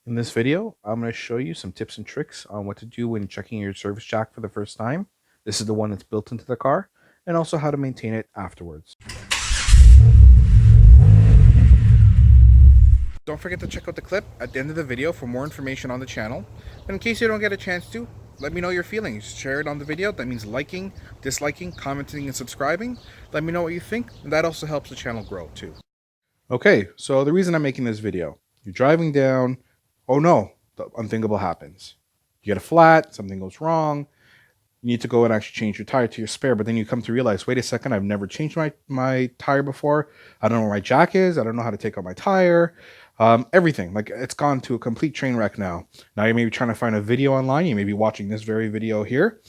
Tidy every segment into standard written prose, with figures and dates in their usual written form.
In this video, I'm going to show you some tips and tricks on what to do when checking your service jack for the first time. This is the one that's built into the car, and also how to maintain it afterwards. Don't forget to check out the clip at the end of the video for more information on the channel. And in case you don't get a chance to, let me know your feelings. Share it on the video. That means liking, disliking, commenting, and subscribing. Let me know what you think, and that also helps the channel grow too. Okay, so the reason I'm making this video, you're driving down, oh no, the unthinkable happens. You get a flat, something goes wrong, you need to go and actually change your tire to your spare, but then you come to realize, wait a second, I've never changed my tire before. I don't know where my jack is. I don't know how to take out my tire. Everything, like it's gone to a complete train wreck now. Now you may be trying to find a video online. You may be watching this very video here.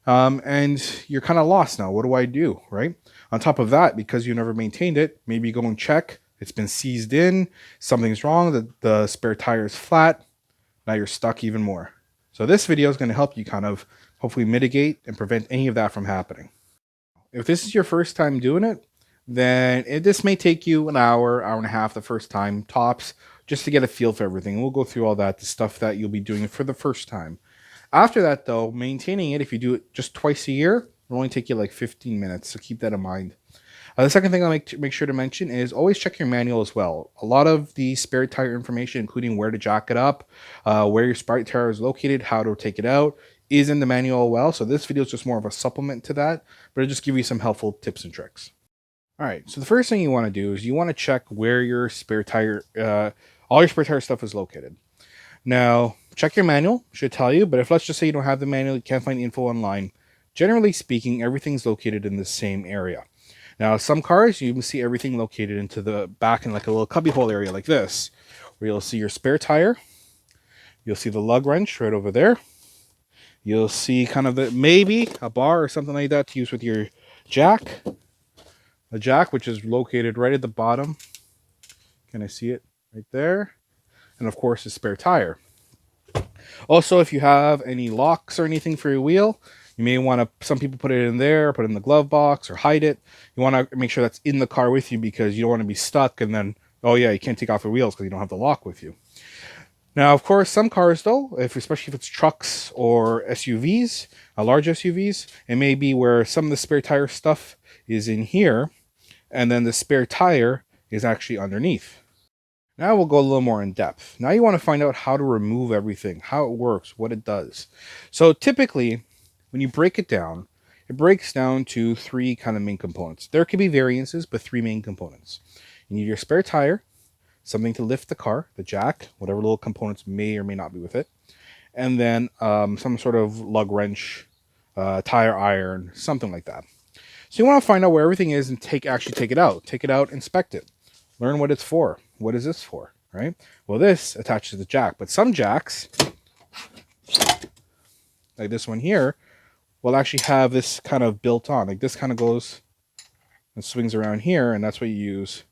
And you're kind of lost now. What do I do, right? On top of that, because you never maintained it, maybe go and check. It's been seized in. Something's wrong. The spare tire is flat. Now you're stuck even more. So this video is going to help you kind of hopefully mitigate and prevent any of that from happening. If this is your first time doing it, then this may take you an hour, hour and a half the first time, tops, just to get a feel for everything. We'll go through all that, the stuff that you'll be doing for the first time. After that, though, maintaining it, if you do it just twice a year, it'll only take you like 15 minutes, so keep that in mind. The second thing I'll make sure to mention is always check your manual as well. A lot of the spare tire information, including where to jack it up, where your spare tire is located, how to take it out, is in the manual as well. So this video is just more of a supplement to that, but it'll just give you some helpful tips and tricks. All right, so the first thing you want to do is you want to check where your spare tire, all your spare tire stuff is located. Now, check your manual, should tell you, but if let's just say you don't have the manual, you can't find the info online, generally speaking, everything's located in the same area. Now, some cars, you can see everything located into the back in like a little cubbyhole area like this, where you'll see your spare tire, you'll see the lug wrench right over there, you'll see kind of maybe a bar or something like that to use with your jack, a jack which is located right at the bottom. Can I see it right there? And of course, the spare tire. Also, if you have any locks or anything for your wheel, you may want to, some people put it in there, put it in the glove box or hide it. You want to make sure that's in the car with you because you don't want to be stuck and then, oh yeah, you can't take off your wheels because you don't have the lock with you. Now, of course, some cars though, especially if it's trucks or SUVs, large SUVs, it may be where some of the spare tire stuff is in here and then the spare tire is actually underneath. Now we'll go a little more in depth. Now you want to find out how to remove everything, how it works, what it does. So typically, when you break it down, it breaks down to three kind of main components. There could be variances, but three main components. You need your spare tire, something to lift the car, the jack, whatever little components may or may not be with it, and then some sort of lug wrench, tire iron, something like that. So you want to find out where everything is and actually take it out, inspect it. Learn what it's for. What is this for, right? Well, this attaches to the jack, but some jacks, like this one here, will actually have this kind of built on. Like this kind of goes and swings around here, and that's what you use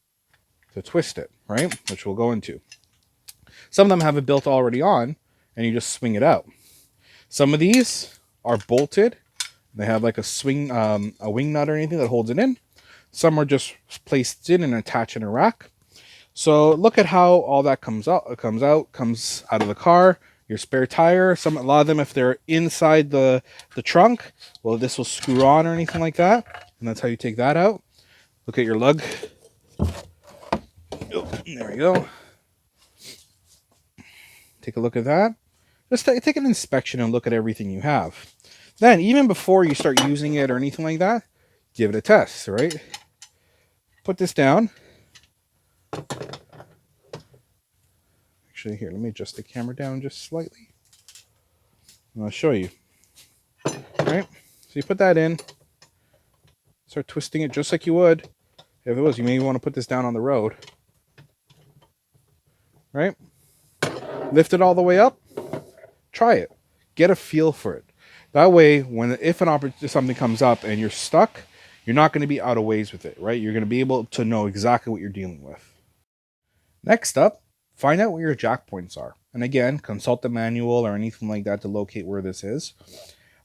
to twist it, right? Which we'll go into. Some of them have it built already on, and you just swing it out. Some of these are bolted. They have like a wing nut or anything that holds it in. Some are just placed in and attached in a rack. So look at how all that comes out. It comes out of the car. Your spare tire. A lot of them, if they're inside the trunk, well, this will screw on or anything like that, and that's how you take that out. Look at your lug. Oh, there we go. Take a look at that. Just take an inspection and look at everything you have. Then, even before you start using it or anything like that, give it a test, right? Put this down. Actually, here, let me adjust the camera down just slightly. And I'll show you. All right? So you put that in. Start twisting it just like you would if it was. You may want to put this down on the road. Right? Lift it all the way up. Try it. Get a feel for it. That way, if something comes up and you're stuck, you're not going to be out of ways with it, right? You're going to be able to know exactly what you're dealing with. Next up, find out where your jack points are. And again, consult the manual or anything like that to locate where this is.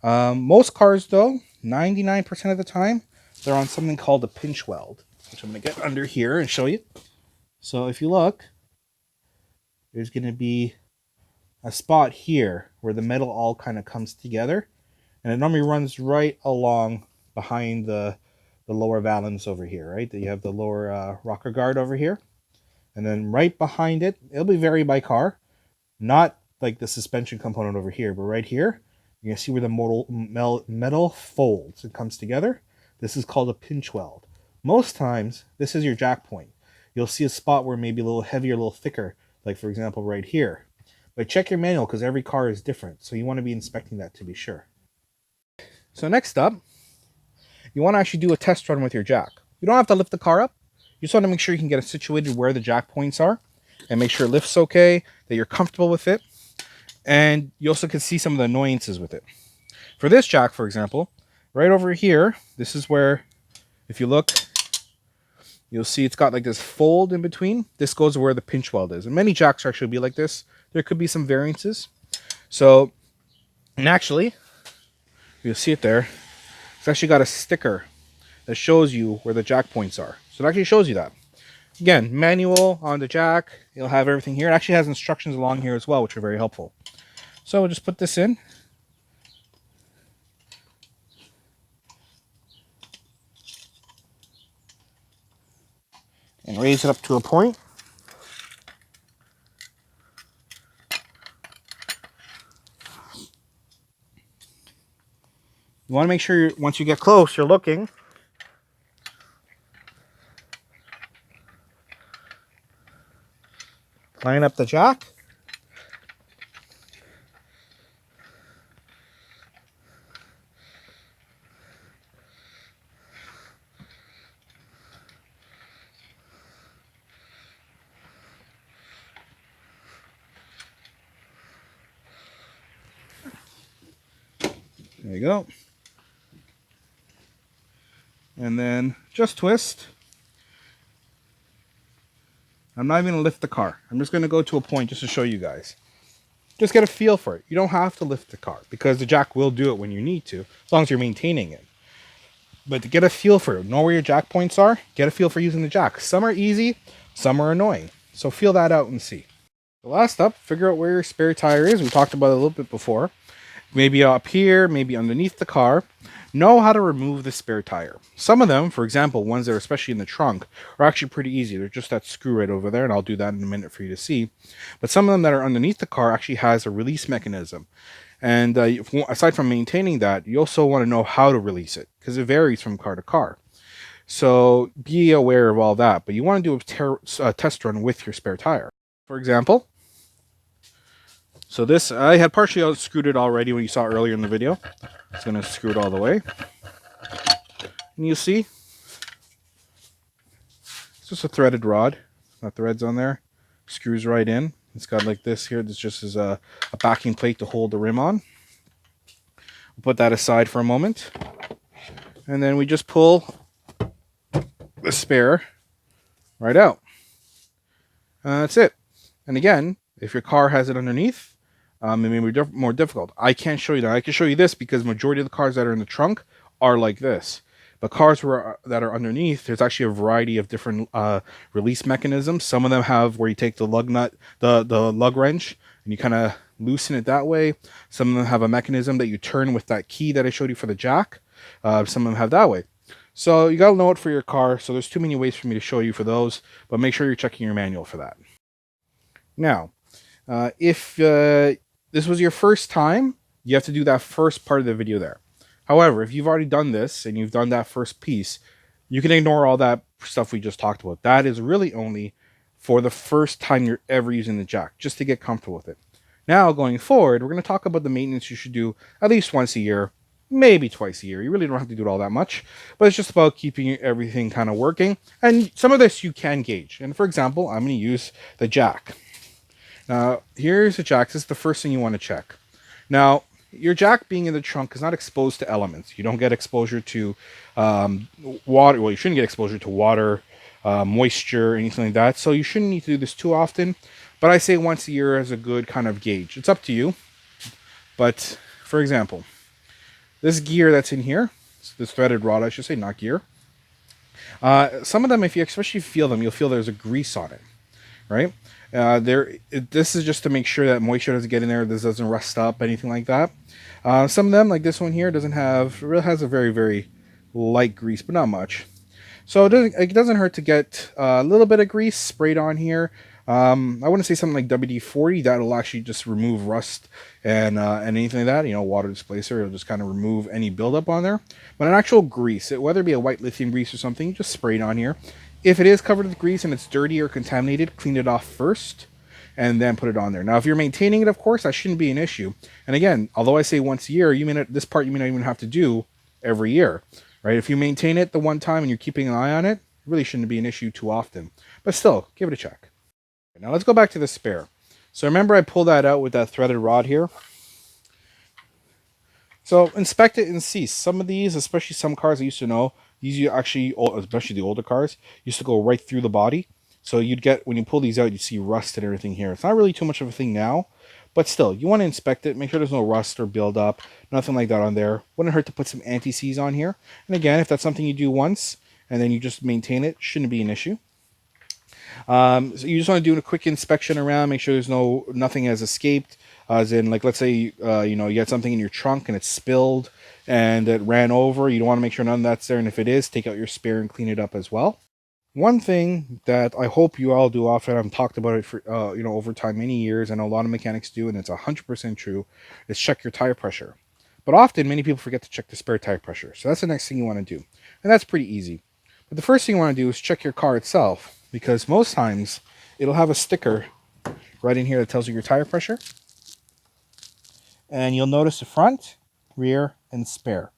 Most cars, though, 99% of the time, they're on something called a pinch weld, which I'm going to get under here and show you. So if you look, there's going to be a spot here where the metal all kind of comes together, and it normally runs right along behind the lower valance over here, right? You have the lower rocker guard over here, and then right behind it, it'll be vary by car, not like the suspension component over here, but right here, you're gonna see where the metal folds and comes together. This is called a pinch weld. Most times, this is your jack point. You'll see a spot where maybe a little heavier, a little thicker, like for example right here. But check your manual because every car is different, so you want to be inspecting that to be sure. So next up, you want to actually do a test run with your jack. You don't have to lift the car up. You just want to make sure you can get it situated where the jack points are and make sure it lifts okay, that you're comfortable with it. And you also can see some of the annoyances with it. For this jack, for example, right over here, this is where, if you look, you'll see it's got like this fold in between. This goes where the pinch weld is. And many jacks are actually be like this. There could be some variances. So, naturally, you'll see it there. It's actually got a sticker that shows you where the jack points are. So it actually shows you that. Again, manual on the jack. You'll have everything here. It actually has instructions along here as well, which are very helpful. So we'll just put this in. And raise it up to a point. You want to make sure once you get close, you're looking. Line up the jack. There you go. And then just twist. I'm not even going to lift the car. I'm just going to go to a point just to show you guys. Just get a feel for it. You don't have to lift the car because the jack will do it when you need to, as long as you're maintaining it. But to get a feel for it, know where your jack points are, get a feel for using the jack. Some are easy, some are annoying. So feel that out and see. The last up, figure out where your spare tire is. We talked about it a little bit before. Maybe up here, maybe underneath the car. Know how to remove the spare tire. Some of them, for example, ones that are especially in the trunk, are actually pretty easy. They're just that screw right over there, and I'll do that in a minute for you to see. But some of them that are underneath the car actually has a release mechanism. And aside from maintaining that, you also want to know how to release it, because it varies from car to car. So be aware of all that. But you want to do a test run with your spare tire. For example, so this, I had partially unscrewed it already when you saw earlier in the video. It's going to screw it all the way. And you see, it's just a threaded rod. Got threads on there. Screws right in. It's got like this here. This just is a backing plate to hold the rim on. We'll put that aside for a moment. And then we just pull the spare right out. That's it. And again, if your car has it underneath, it may be more difficult. I can't show you that. I can show you this because majority of the cars that are in the trunk are like this. But cars that are underneath, there's actually a variety of different release mechanisms. Some of them have where you take the lug nut, the lug wrench, and you kind of loosen it that way. Some of them have a mechanism that you turn with that key that I showed you for the jack. Some of them have that way. So you got to know it for your car. So there's too many ways for me to show you for those. But make sure you're checking your manual for that. Now, if this was your first time, you have to do that first part of the video there. However, if you've already done this and you've done that first piece, you can ignore all that stuff we just talked about. That is really only for the first time you're ever using the jack, just to get comfortable with it. Now, going forward, we're going to talk about the maintenance you should do at least once a year, maybe twice a year. You really don't have to do it all that much, but it's just about keeping everything kind of working. And some of this you can gauge. And for example, I'm going to use the jack. Now, here's the jack. This is the first thing you want to check. Now, your jack being in the trunk is not exposed to elements. You don't get exposure to water. Well, you shouldn't get exposure to water, moisture, anything like that. So you shouldn't need to do this too often. But I say once a year as a good kind of gauge. It's up to you. But, for example, this gear that's in here, this threaded rod, I should say, not gear. Some of them, especially if you feel them, you'll feel there's a grease on it. right? This is just to make sure that moisture doesn't get in there, this doesn't rust up, anything like that. Some of them, like this one here, really has a very, very light grease, but not much. So it doesn't hurt to get a little bit of grease sprayed on here. I wouldn't say something like WD-40. That'll actually just remove rust and anything like that. You know, water displacer. It'll just kind of remove any buildup on there. But an actual grease, whether it be a white lithium grease or something, just spray it on here. If it is covered with grease and it's dirty or contaminated, clean it off first and then put it on there. Now, if you're maintaining it, of course, that shouldn't be an issue. And again, although I say once a year, this part you may not even have to do every year. Right? If you maintain it the one time and you're keeping an eye on it, it really shouldn't be an issue too often. But still, give it a check. Now let's go back to the spare. So remember I pulled that out with that threaded rod here. So inspect it and see. Some of these, especially some cars I used to know, these actually, especially the older cars, used to go right through the body. So you'd get, when you pull these out, you see rust and everything here. It's not really too much of a thing now. But still, you want to inspect it, make sure there's no rust or buildup, nothing like that on there. Wouldn't hurt to put some anti-seize on here. And again, if that's something you do once and then you just maintain it, shouldn't be an issue. So you just want to do a quick inspection around, make sure there's nothing has escaped. As in, like, let's say you got something in your trunk and it's spilled and it ran over. You don't want to make sure none of that's there. And if it is, take out your spare and clean it up as well. One thing that I hope you all do often, I've talked about it for over time, many years, and a lot of mechanics do, and it's 100% true, is check your tire pressure. But often, many people forget to check the spare tire pressure. So that's the next thing you want to do. And that's pretty easy. But the first thing you want to do is check your car itself, because most times, it'll have a sticker right in here that tells you your tire pressure. And you'll notice the front, rear, and spare.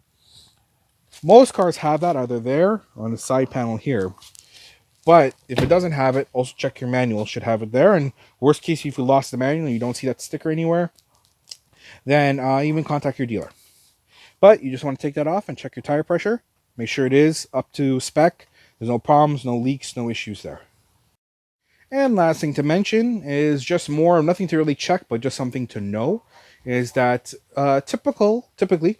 Most cars have that either there or on the side panel here. But if it doesn't have it, also check your manual. It should have it there. And worst case, if you lost the manual and you don't see that sticker anywhere, then even contact your dealer. But you just want to take that off and check your tire pressure. Make sure it is up to spec. There's no problems, no leaks, no issues there. And last thing to mention is just nothing to really check, but just something to know, is that typically,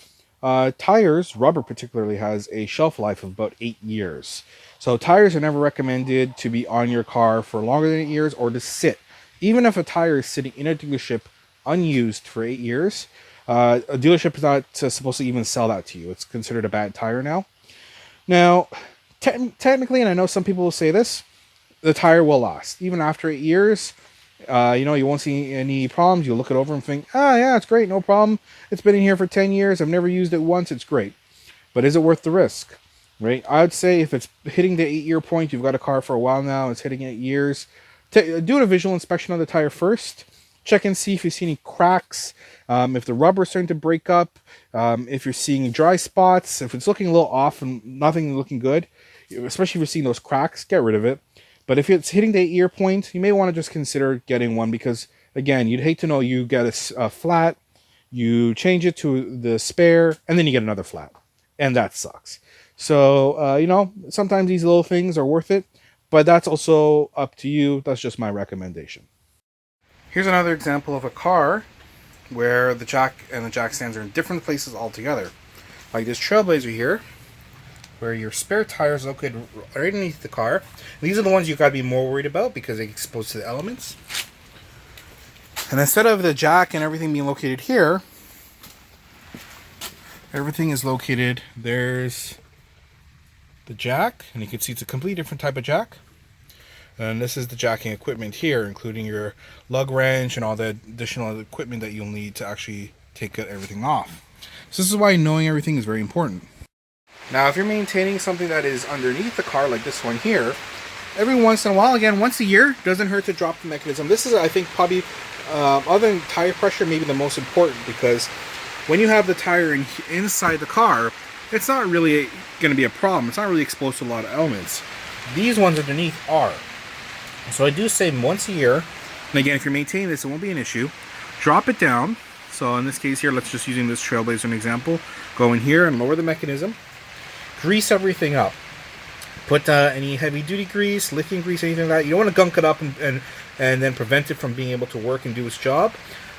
tires, rubber particularly, has a shelf life of about 8 years. So tires are never recommended to be on your car for longer than 8 years or to sit. Even if a tire is sitting in a dealership unused for 8 years, a dealership is not supposed to even sell that to you. It's considered a bad tire now. Now, technically, and I know some people will say this, the tire will last. Even after 8 years, you won't see any problems. You'll look it over and think, yeah, it's great, no problem. It's been in here for 10 years. I've never used it once. It's great. But is it worth the risk? Right? I would say if it's hitting the 8-year point, you've got a car for a while now, it's hitting 8 years, do a visual inspection on the tire first. Check and see if you see any cracks, if the rubber is starting to break up, if you're seeing dry spots, if it's looking a little off and nothing looking good, especially if you're seeing those cracks, get rid of it. But if it's hitting the 8-year point, you may want to just consider getting one because, again, you'd hate to know you get a flat, you change it to the spare, and then you get another flat. And that sucks. So, sometimes these little things are worth it, but that's also up to you. That's just my recommendation. Here's another example of a car where the jack and the jack stands are in different places altogether. Like this Trailblazer here, where your spare tire is located right underneath the car. And these are the ones you've got to be more worried about because they're exposed to the elements. And instead of the jack and everything being located here, everything is located, there's the jack, and you can see it's a completely different type of jack. And this is the jacking equipment here, including your lug wrench and all the additional equipment that you'll need to actually take everything off. So this is why knowing everything is very important. Now, if you're maintaining something that is underneath the car, like this one here, every once in a while, again, once a year, doesn't hurt to drop the mechanism. This is, I think, probably, other than tire pressure, maybe the most important, because when you have the tire inside the car, it's not really going to be a problem. It's not really exposed to a lot of elements. These ones underneath are. So I do say once a year, and again, if you're maintaining this, it won't be an issue. Drop it down. So in this case here, let's just using this Trailblazer as an example. Go in here and lower the mechanism. Grease everything up. Put any heavy duty grease, lithium grease, anything like that. You don't want to gunk it up and then prevent it from being able to work and do its job.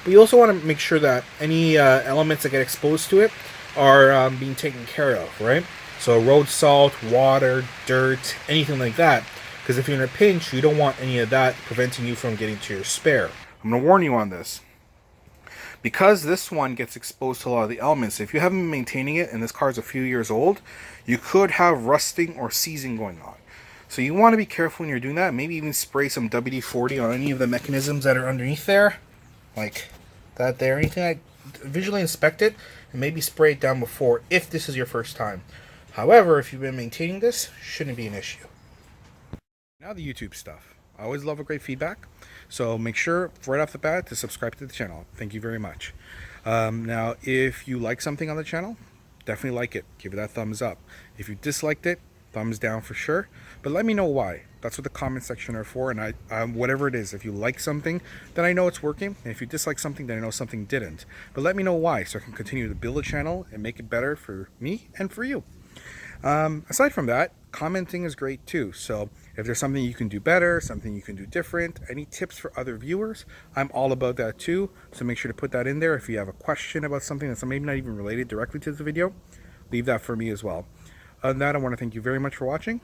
But you also want to make sure that any elements that get exposed to it are being taken care of, right? So road salt, water, dirt, anything like that. because if you're in a pinch, you don't want any of that preventing you from getting to your spare. I'm going to warn you on this. Because this one gets exposed to a lot of the elements, if you haven't been maintaining it and this car is a few years old, you could have rusting or seizing going on. So you want to be careful when you're doing that. Maybe even spray some WD-40 on any of the mechanisms that are underneath there, like that there, anything like visually inspect it and maybe spray it down before if this is your first time. However, if you've been maintaining this, shouldn't be an issue. Now the YouTube stuff. I always love a great feedback, so make sure right off the bat to subscribe to the channel. Thank you very much. Now, if you like something on the channel, definitely like it. Give it that thumbs up. If you disliked it, thumbs down for sure. But let me know why. That's what the comment section are for. And whatever it is, if you like something, then I know it's working. And if you dislike something, then I know something didn't. But let me know why, so I can continue to build a channel and make it better for me and for you. Aside from that, commenting is great too. So if there's something you can do better, something you can do different, any tips for other viewers, I'm all about that too. So make sure to put that in there. If you have a question about something that's maybe not even related directly to the video, leave that for me as well. Other than that, I want to thank you very much for watching,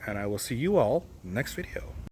and I will see you all next video.